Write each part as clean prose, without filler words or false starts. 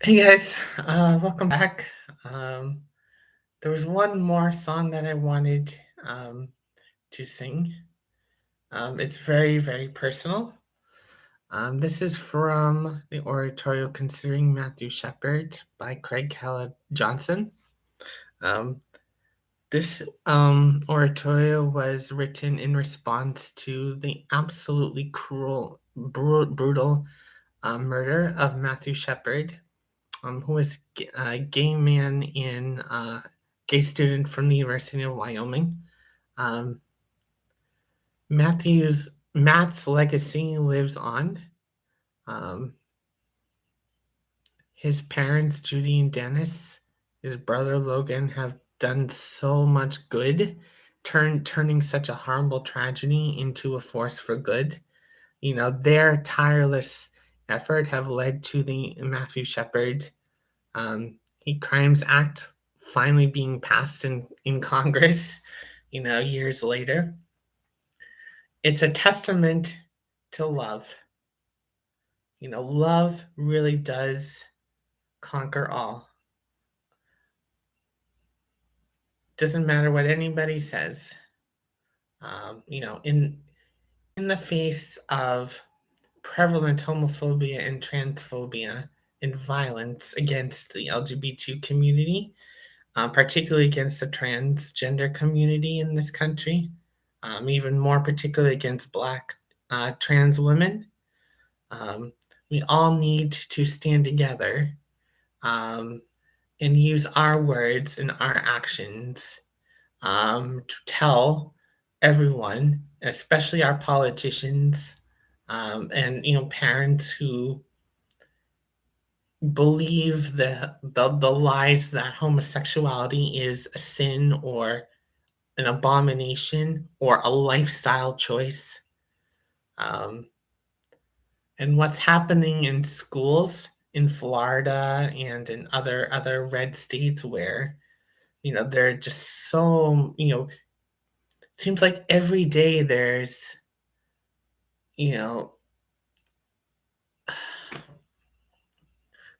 Hey guys, welcome back. Um, there was one more song that I wanted to sing. It's very, very personal. This is from the oratorio Considering Matthew Shepard by Craig Hallett Johnson. Um, this oratorio was written in response to the absolutely cruel, brutal murder of Matthew Shepard, who was a gay man in gay student from the University of Wyoming. Um, Matt's legacy lives on. Um, his parents, Judy and Dennis, his brother Logan, have done so much good, turning such a horrible tragedy into a force for good. Their tireless effort have led to the Matthew Shepard hate crimes act finally being passed in Congress, years later. It's a testament to love. Love really does conquer all. Doesn't matter what anybody says. In the face of prevalent homophobia and transphobia and violence against the LGBT community, particularly against the transgender community in this country, even more particularly against Black trans women. Um, we all need to stand together um, and use our words and our actions to tell everyone, especially our politicians and parents who believe the lies that homosexuality is a sin or an abomination or a lifestyle choice. Um, and what's happening in schools in Florida and in other red states where they're just so seems like every day there's you know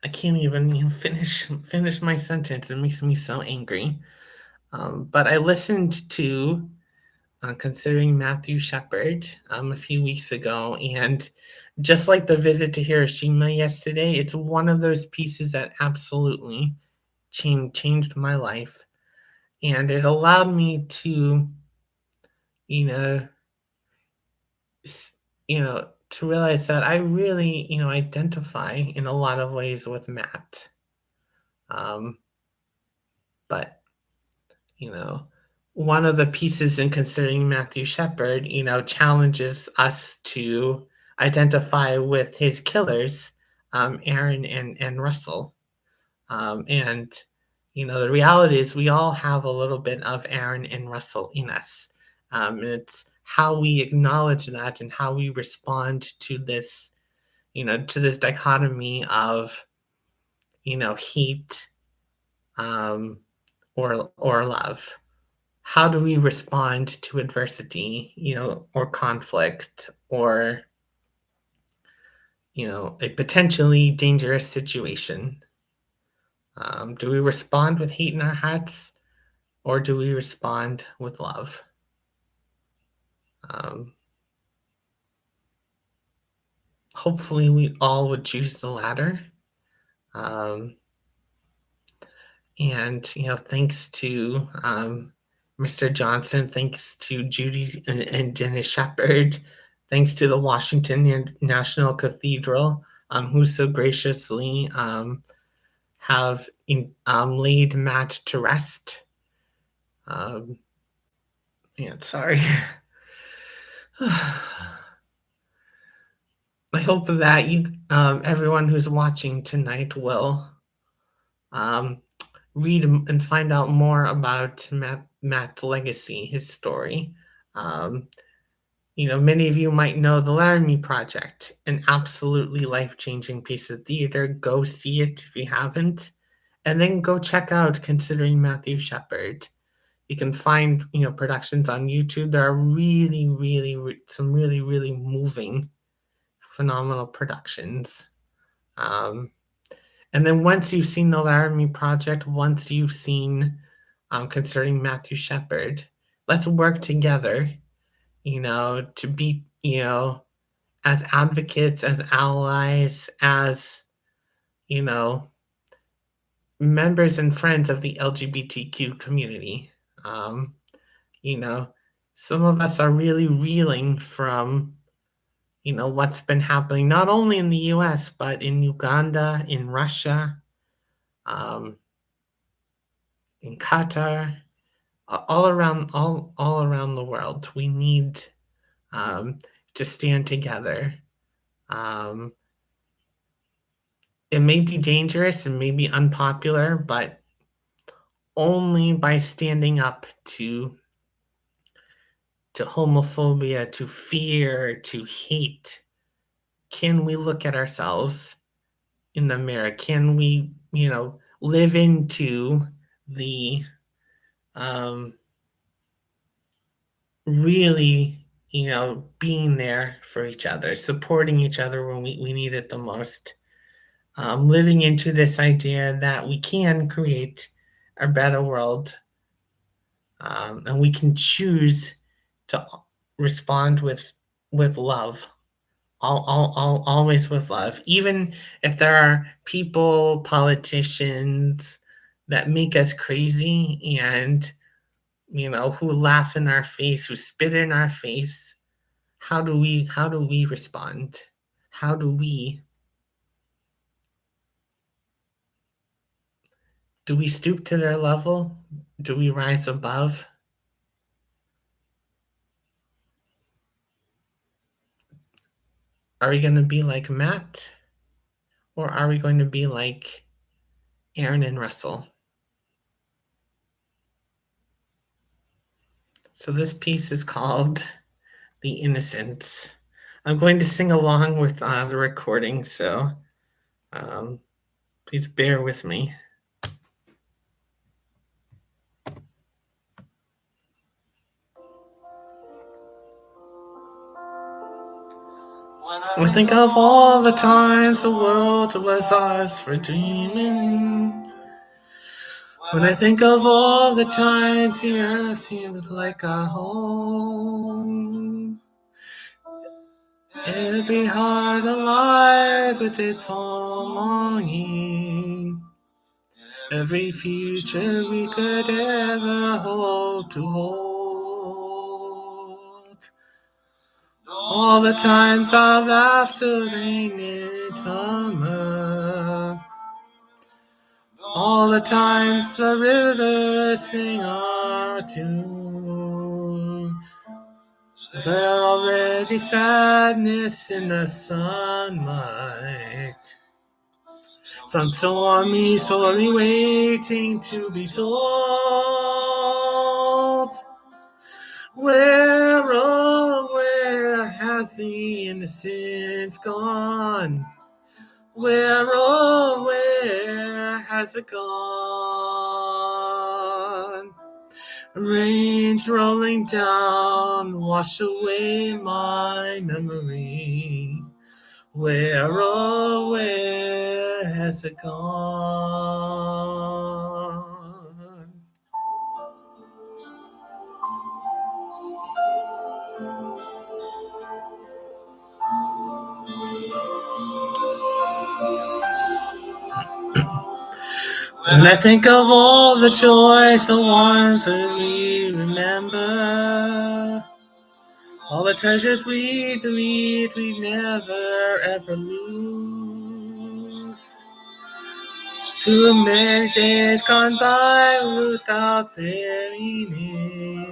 I can't even finish my sentence. It makes me so angry. But I listened to Considering Matthew Shepard a few weeks ago. And just like the visit to Hiroshima yesterday, it's one of those pieces that absolutely changed my life. And it allowed me to, you know, to realize that I really, identify in a lot of ways with Matt. Um, but you know, one of the pieces in Considering Matthew Shepard, challenges us to identify with his killers, Aaron and Russell. And, the reality is we all have a little bit of Aaron and Russell in us. And it's how we acknowledge that and how we respond to this dichotomy of, hate um, or love. How do we respond to adversity, or conflict, or, a potentially dangerous situation? Do we respond with hate in our hearts, or do we respond with love? Um, Hopefully, we all would choose the latter. Um, and, thanks to Mr. Johnson, thanks to Judy and Dennis Shepard, thanks to the Washington National Cathedral, who so graciously have laid Matt to rest. Um, and sorry. I hope that everyone who's watching tonight will um, read and find out more about Matt's legacy, his story. Um, Many of you might know the Laramie Project, an absolutely life-changing piece of theater. Go see it if you haven't, and then go check out Considering Matthew Shepard. You can find productions on YouTube. There are really, really some really, really moving, phenomenal productions. Um, And then once you've seen the Laramie Project, once you've seen concerning Matthew Shepard, let's work together, to be, as advocates, as allies, as, you know, members and friends of the LGBTQ community. Um, you know, some of us are really reeling from, what's been happening not only in the US, but in Uganda, in Russia, um, in Qatar, all around the world. We need um, to stand together. Um, it may be dangerous and may be unpopular, but only by standing up to homophobia, to fear, to hate, can we look at ourselves in the mirror? Can we, live into the um, really, being there for each other, supporting each other when we need it the most, living into this idea that we can create a better world, and we can choose to respond with love, always with love, even if there are people, politicians that make us crazy and who laugh in our face, who spit in our face. How do we respond? How do we stoop to their level? Do we rise above? Are we going to be like Matt, or are we going to be like Aaron and Russell? So this piece is called The Innocence. I'm going to sing along with the recording, so um, please bear with me. When I think of all the times the world was ours for dreaming, when I think of all the times the earth seemed like our home, every heart alive with its own longing, every future we could ever hope to hold, all the times of laughter rain summer, all the times the rivers sing our tune. There already sadness in the sunlight. Some stormy, waiting to be told. Where, oh, where has the innocence gone? Where, oh, where has it gone? Rains rolling down, wash away my memory. Where, oh, where has it gone? When I think of all the joys, the ones that we remember, all the treasures we believed we'd never ever lose. Too many days gone by without their meaning.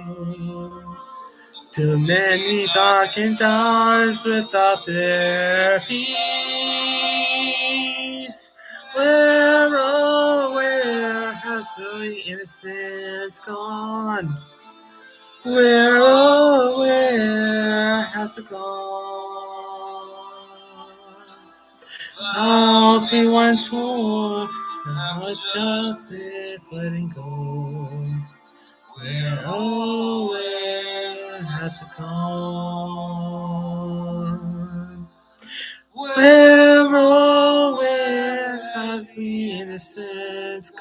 Too many darkened hours without their peace. Where, oh, where has the innocence gone? Where, oh, where has it gone? Vows we once swore, now it's just this letting go. Where, oh, where has it gone? Where, oh, where has the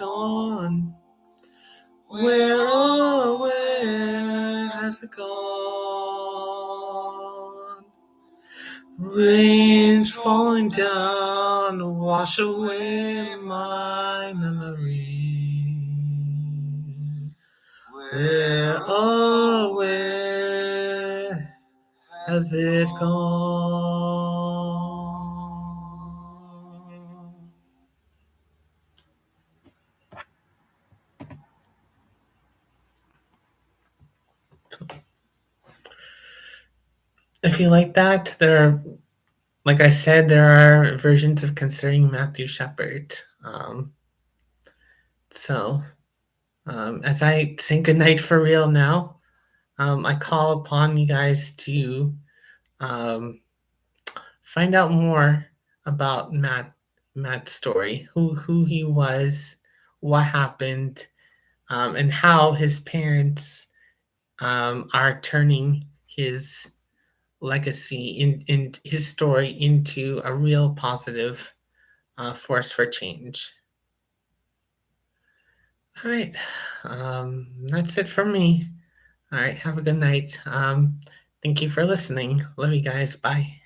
gone? Where, oh, where has it gone? Rain's falling down, wash away my memory. Where, oh, where has it gone? If you like that, like I said, there are versions of considering Matthew Shepard. So, as I say goodnight for real now, I call upon you guys to um, find out more about Matt's story, who he was, what happened, and how his parents are turning his legacy in his story into a real positive force for change. All right, that's it from me. All right, have a good night. Thank you for listening. Love you guys. Bye.